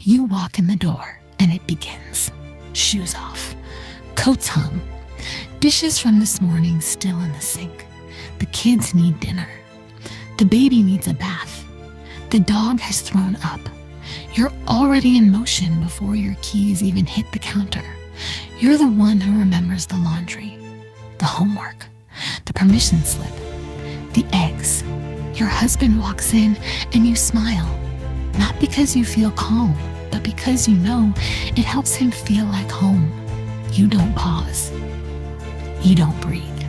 You walk in the door and it begins. Shoes off, coats hung, dishes from this morning still in the sink. The kids need dinner. The baby needs a bath. The dog has thrown up. You're already in motion before your keys even hit the counter. You're the one who remembers the laundry, the homework, the permission slip, the eggs. Your husband walks in and you smile, not because you feel calm, but because you know it helps him feel like home. You don't pause. You don't breathe.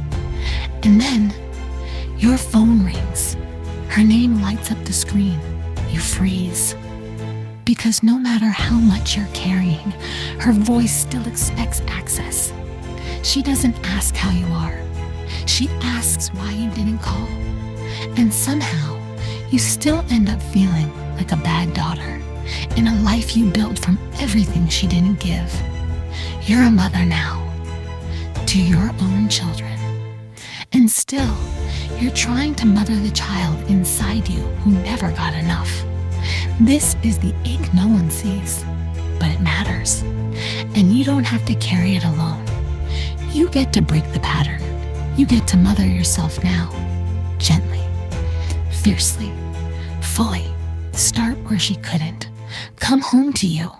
And then your phone rings. Her name lights up the screen. You freeze. Because no matter how much you're carrying, her voice still expects access. She doesn't ask how you are. She asks why you didn't call. And somehow, you still end up feeling like a bad daughter in a life you built from everything she didn't give. You're a mother now, to your own children. And still, you're trying to mother the child inside you who never got enough. This is the ache no one sees, but it matters. And you don't have to carry it alone. You get to break the pattern. You get to mother yourself now, gently, fiercely, fully. Start where she couldn't. Come home to you.